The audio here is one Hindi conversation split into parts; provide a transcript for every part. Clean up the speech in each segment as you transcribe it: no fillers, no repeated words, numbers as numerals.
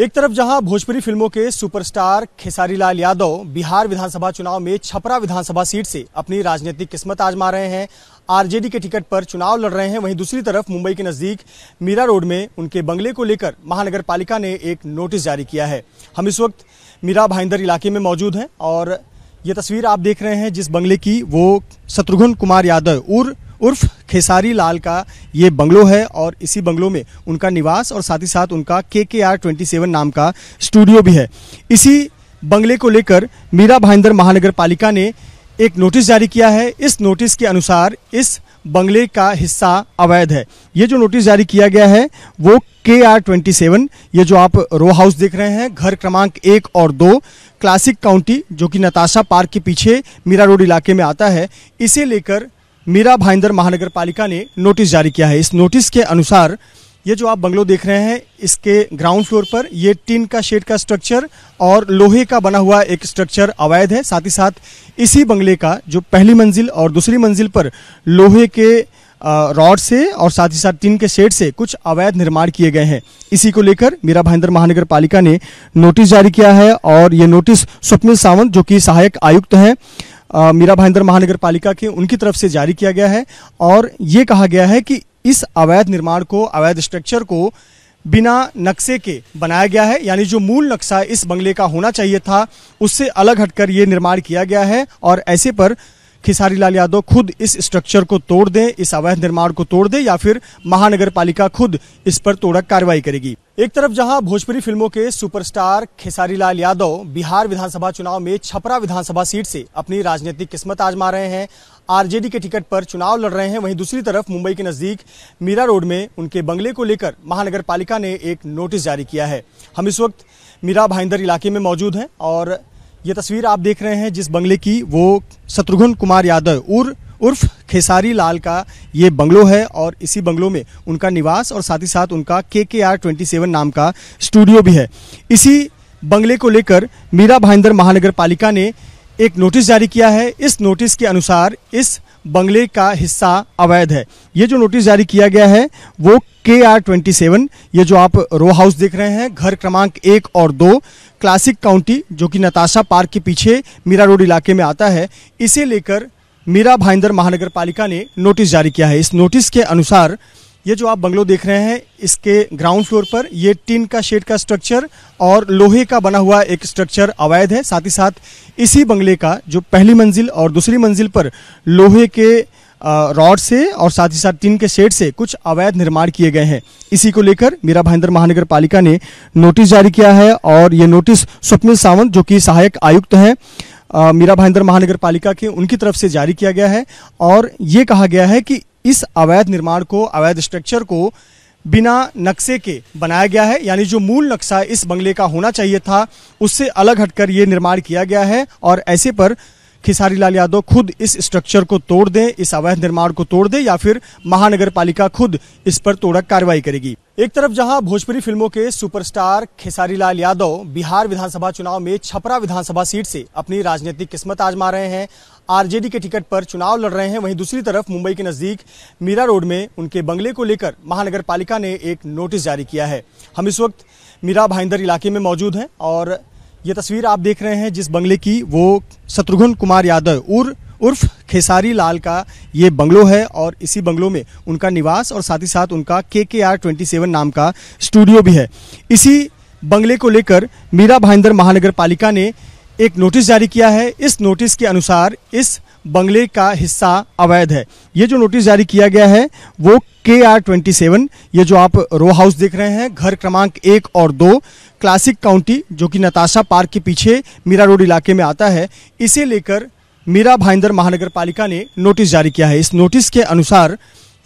एक तरफ जहां भोजपुरी फिल्मों के सुपरस्टार खेसारी लाल यादव बिहार विधानसभा चुनाव में छपरा विधानसभा सीट से अपनी राजनीतिक किस्मत आजमा रहे हैं, आरजेडी के टिकट पर चुनाव लड़ रहे हैं, वहीं दूसरी तरफ मुंबई के नजदीक मीरा रोड में उनके बंगले को लेकर महानगर पालिका ने एक नोटिस जारी किया है। हम इस वक्त मीरा भाईंदर इलाके में मौजूद हैं और ये तस्वीर आप देख रहे हैं जिस बंगले की, वो शत्रुघ्न कुमार यादव उर्फ खेसारी लाल का ये बंगलो है और इसी बंगलो में उनका निवास और साथ ही साथ उनका KKR 27 नाम का स्टूडियो भी है। इसी बंगले को लेकर मीरा भाईंदर महानगर पालिका ने एक नोटिस जारी किया है। इस नोटिस के अनुसार इस बंगले का हिस्सा अवैध है। ये जो नोटिस जारी किया गया है वो KR 27, ये जो आप रो हाउस देख रहे हैं, घर क्रमांक 1 और 2 क्लासिक काउंटी, जो कि नताशा पार्क के पीछे मीरा रोड इलाके में आता है, इसे लेकर मीरा भाईंदर महानगर पालिका ने नोटिस जारी किया है। इस नोटिस के अनुसार ये जो आप बंगलो देख रहे हैं, इसके ग्राउंड फ्लोर पर ये टीन का शेड का स्ट्रक्चर और लोहे का बना हुआ एक स्ट्रक्चर अवैध है। साथ ही साथ इसी बंगले का जो पहली मंजिल और दूसरी मंजिल पर लोहे के रॉड से और साथ ही साथ टीन के शेड से कुछ अवैध निर्माण किए गए हैं। इसी को लेकर मीरा भाईंदर महानगर पालिका ने नोटिस जारी किया है और ये नोटिस स्वप्निल सावंत, जो कि सहायक आयुक्त हैं मीरा भाईंदर महानगर पालिका के, उनकी तरफ से जारी किया गया है और ये कहा गया है कि इस अवैध निर्माण को, अवैध स्ट्रक्चर को बिना नक्शे के बनाया गया है, यानी जो मूल नक्शा इस बंगले का होना चाहिए था उससे अलग हटकर ये निर्माण किया गया है और ऐसे पर खेसारी लाल यादव खुद इस स्ट्रक्चर को तोड़ दें, इस अवैध निर्माण को तोड़ दें, या फिर महानगर पालिका खुद इस पर तोड़क कार्रवाई करेगी। एक तरफ जहां भोजपुरी फिल्मों के सुपरस्टार खेसारी लाल यादव बिहार विधानसभा चुनाव में छपरा विधानसभा सीट से अपनी राजनीतिक किस्मत आजमा रहे हैं, आरजेडी के टिकट पर चुनाव लड़ रहे हैं, वहीं दूसरी तरफ मुंबई के नजदीक मीरा रोड में उनके बंगले को लेकर महानगर पालिका ने एक नोटिस जारी किया है। हम इस वक्त मीरा भाईंदर इलाके में मौजूद हैं और ये तस्वीर आप देख रहे हैं जिस बंगले की, वो शत्रुघ्न कुमार यादव उर्फ खेसारी लाल का ये बंगलो है और इसी बंगलो में उनका निवास और साथ ही साथ उनका KKR 27 नाम का स्टूडियो भी है। इसी बंगले को लेकर मीरा भाईंदर महानगर पालिका ने एक नोटिस जारी किया है। इस नोटिस के अनुसार इस बंगले का हिस्सा अवैध है। ये जो नोटिस जारी किया गया है वो KR 27, ये जो आप रो हाउस देख रहे हैं, घर क्रमांक 1 और 2 क्लासिक काउंटी, जो कि नताशा पार्क के पीछे मीरा रोड इलाके में आता है, इसे लेकर मीरा भाईंदर महानगर पालिका ने नोटिस जारी किया है। इस नोटिस के अनुसार ये जो आप बंगलो देख रहे हैं, इसके ग्राउंड फ्लोर पर ये टीन का शेड का स्ट्रक्चर और लोहे का बना हुआ एक स्ट्रक्चर अवैध है। साथ ही साथ इसी बंगले का जो पहली मंजिल और दूसरी मंजिल पर लोहे के रॉड से और साथ ही साथ टीन के शेड से कुछ अवैध निर्माण किए गए हैं। इसी को लेकर मीरा भाईंदर महानगर पालिका ने नोटिस जारी किया है और ये नोटिस स्वप्निल सावंत, जो कि सहायक आयुक्त हैं मीरा भाईंदर महानगर पालिका के, उनकी तरफ से जारी किया गया है और ये कहा गया है कि इस अवैध निर्माण को, अवैध स्ट्रक्चर को बिना नक्शे के बनाया गया है, यानी जो मूल नक्शा इस बंगले का होना चाहिए था उससे अलग हटकर ये निर्माण किया गया है और ऐसे पर खेसारी लाल यादव खुद इस स्ट्रक्चर को तोड़ दें, इस अवैध निर्माण को तोड़ दें, या फिर महानगर पालिका खुद इस पर तोड़क कार्रवाई करेगी। एक तरफ जहां भोजपुरी फिल्मों के सुपरस्टार खेसारी लाल यादव बिहार विधानसभा चुनाव में छपरा विधानसभा सीट से अपनी राजनीतिक किस्मत आजमा रहे हैं, आरजेडी के टिकट पर चुनाव लड़ रहे हैं, वहीं दूसरी तरफ मुंबई के नजदीक मीरा रोड में उनके बंगले को लेकर महानगर पालिका ने एक नोटिस जारी किया है। हम इस वक्त मीरा भाईंदर इलाके में मौजूद हैं और ये तस्वीर आप देख रहे हैं जिस बंगले की, वो शत्रुघ्न कुमार यादव उर्फ खेसारी लाल का ये बंगलो है और इसी बंगलो में उनका निवास और साथ ही साथ उनका KKR 27 नाम का स्टूडियो भी है। इसी बंगले को लेकर मीरा भाईंदर महानगर पालिका ने एक नोटिस जारी किया है। इस नोटिस के अनुसार इस बंगले का हिस्सा अवैध है। ये जो नोटिस जारी किया गया है वो KR 27, ये जो आप रो हाउस देख रहे हैं, घर क्रमांक 1 और 2 क्लासिक काउंटी, जो कि नताशा पार्क के पीछे मीरा रोड इलाके में आता है, इसे लेकर मीरा भाईंदर महानगर पालिका ने नोटिस जारी किया है। इस नोटिस के अनुसार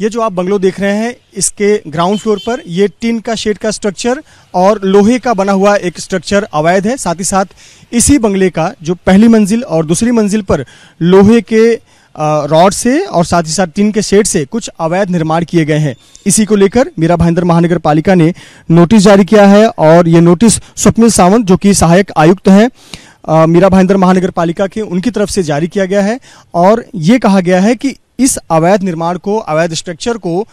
ये जो आप बंगलो देख रहे हैं, इसके ग्राउंड फ्लोर पर ये टीन का शेड का स्ट्रक्चर और लोहे का बना हुआ एक स्ट्रक्चर अवैध है। साथ ही साथ इसी बंगले का जो पहली मंजिल और दूसरी मंजिल पर लोहे के रॉड से और साथ ही साथ टीन के शेड से कुछ अवैध निर्माण किए गए हैं। इसी को लेकर मीरा भाईंदर महानगर पालिका ने नोटिस जारी किया है और ये नोटिस स्वप्निल सावंत, जो कि सहायक आयुक्त हैं मीरा भाईंदर महानगर पालिका के, उनकी तरफ से जारी किया गया है और ये कहा गया है कि इस अवैध निर्माण को, अवैध स्ट्रक्चर को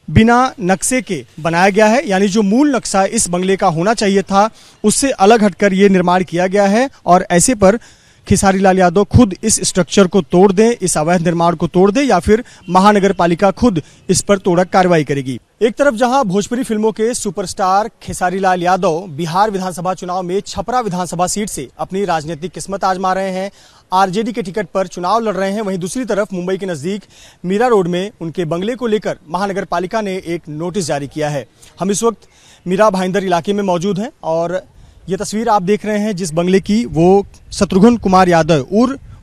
बिना नक्शे के बनाया गया है, यानी जो मूल नक्शा इस बंगले का होना चाहिए था उससे अलग हटकर ये निर्माण किया गया है और ऐसे पर खेसारी लाल यादव खुद इस स्ट्रक्चर को तोड़ दें, इस अवैध निर्माण को तोड़ दें या फिर महानगर पालिका खुद इस पर तोड़क कार्रवाई करेगी। एक तरफ जहां भोजपुरी फिल्मों के सुपरस्टार खेसारी लाल यादव बिहार विधानसभा चुनाव में छपरा विधानसभा सीट से अपनी राजनीतिक किस्मत आजमा रहे हैं, आरजेडी के टिकट पर चुनाव लड़ रहे हैं, वहीं दूसरी तरफ मुंबई के नजदीक मीरा रोड में उनके बंगले को लेकर महानगर पालिका ने एक नोटिस जारी किया है। हम इस वक्त मीरा भाईंदर इलाके में मौजूद हैं और ये तस्वीर आप देख रहे हैं जिस बंगले की, वो शत्रुघ्न कुमार यादव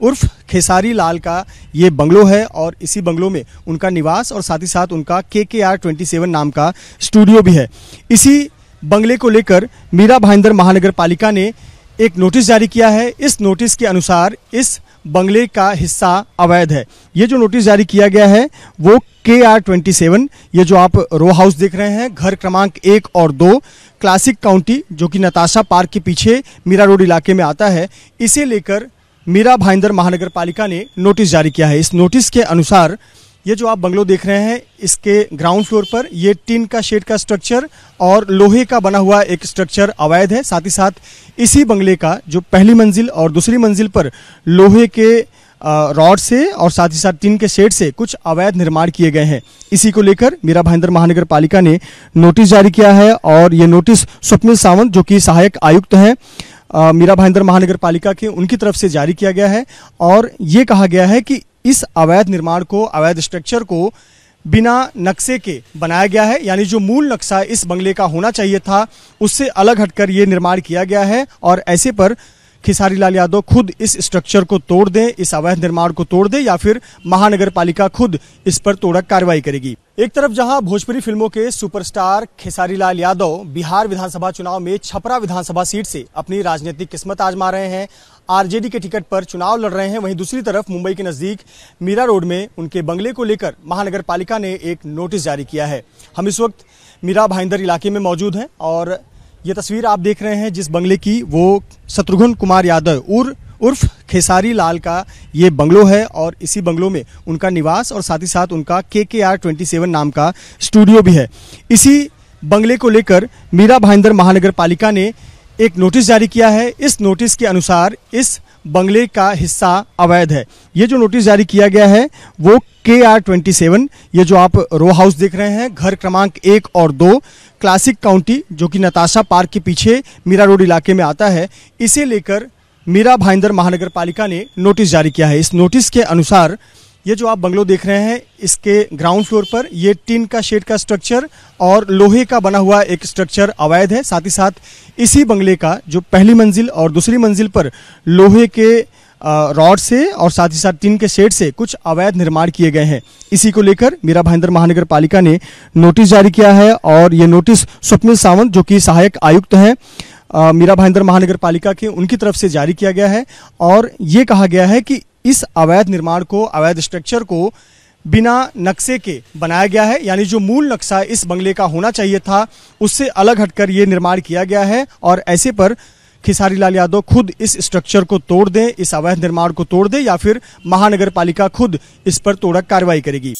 उर्फ खेसारी लाल का ये बंगलो है और इसी बंगलो में उनका निवास और साथ ही साथ उनका KKR 27 नाम का स्टूडियो भी है। इसी बंगले को लेकर मीरा भाईंदर महानगर पालिका ने एक नोटिस जारी किया है। इस नोटिस के अनुसार इस बंगले का हिस्सा अवैध है। ये जो नोटिस जारी किया गया है वो KR 27, ये जो आप रो हाउस देख रहे हैं, घर क्रमांक 1 और 2 क्लासिक काउंटी जो कि नताशा पार्क के पीछे मीरा रोड इलाके में आता है, इसे लेकर मीरा भाईंदर महानगर पालिका ने नोटिस जारी किया है। इस नोटिस के अनुसार ये जो आप बंगलो देख रहे हैं इसके ग्राउंड फ्लोर पर ये टीन का शेड का स्ट्रक्चर और लोहे का बना हुआ एक स्ट्रक्चर अवैध है। साथ ही साथ इसी बंगले का जो पहली मंजिल और दूसरी मंजिल पर लोहे के रॉड से और साथ ही साथ टीन के शेड से कुछ अवैध निर्माण किए गए हैं। इसी को लेकर मीरा भाईंदर महानगर पालिका ने नोटिस जारी किया है और ये नोटिस स्वप्निल सावंत जो कि सहायक आयुक्त हैं मीरा भाईंदर महानगर पालिका के, उनकी तरफ से जारी किया गया है और ये कहा गया है कि इस अवैध निर्माण को, अवैध स्ट्रक्चर को बिना नक्शे के बनाया गया है, यानी जो मूल नक्शा इस बंगले का होना चाहिए था उससे अलग हटकर ये निर्माण किया गया है और ऐसे पर खेसारी लाल यादव खुद इस स्ट्रक्चर को तोड़ दें, इस अवैध निर्माण को तोड़ दें या फिर महानगर पालिका खुद इस पर तोड़क कार्रवाई करेगी। एक तरफ जहां भोजपुरी फिल्मों के सुपरस्टार खेसारी लाल यादव बिहार विधानसभा चुनाव में छपरा विधानसभा सीट से अपनी राजनीतिक किस्मत आजमा रहे हैं, आरजेडी के टिकट पर चुनाव लड़ रहे हैं, वहीं दूसरी तरफ मुंबई के नजदीक मीरा रोड में उनके बंगले को लेकर महानगर पालिका ने एक नोटिस जारी किया है। हम इस वक्त मीरा भाईंदर इलाके में मौजूद हैं और ये तस्वीर आप देख रहे हैं जिस बंगले की, वो शत्रुघ्न कुमार यादव उर्फ खेसारी लाल का ये बंगलो है और इसी बंगलो में उनका निवास और साथ ही साथ उनका KKR 27 नाम का स्टूडियो भी है। इसी बंगले को लेकर मीरा भाईंदर महानगर पालिका ने एक नोटिस जारी किया है। इस नोटिस के अनुसार इस बंगले का हिस्सा अवैध है। ये जो नोटिस जारी किया गया है वो KR 27, ये जो आप रो हाउस देख रहे हैं, घर क्रमांक 1 और 2 क्लासिक काउंटी जो कि नताशा पार्क के पीछे मीरा रोड इलाके में आता है, इसे लेकर मीरा भाईंदर महानगर पालिका ने नोटिस जारी किया है। इस नोटिस के अनुसार ये जो आप बंगलो देख रहे हैं इसके ग्राउंड फ्लोर पर ये टीन का शेड का स्ट्रक्चर और लोहे का बना हुआ एक स्ट्रक्चर अवैध है। साथ ही साथ इसी बंगले का जो पहली मंजिल और दूसरी मंजिल पर लोहे के रॉड से और साथ ही साथ टीन के शेड से कुछ अवैध निर्माण किए गए हैं। इसी को लेकर मीरा भाईंदर महानगर पालिका ने नोटिस जारी किया है और ये नोटिस स्वप्निल सावंत जो कि सहायक आयुक्त हैं मीरा भाईंदर महानगर पालिका के, उनकी तरफ से जारी किया गया है और ये कहा गया है कि इस अवैध निर्माण को, अवैध स्ट्रक्चर को बिना नक्शे के बनाया गया है, यानी जो मूल नक्शा इस बंगले का होना चाहिए था उससे अलग हटकर ये निर्माण किया गया है और ऐसे पर खेसारी लाल यादव खुद इस स्ट्रक्चर को तोड़ दें, इस अवैध निर्माण को तोड़ दें या फिर महानगर पालिका खुद इस पर तोड़क कार्रवाई करेगी।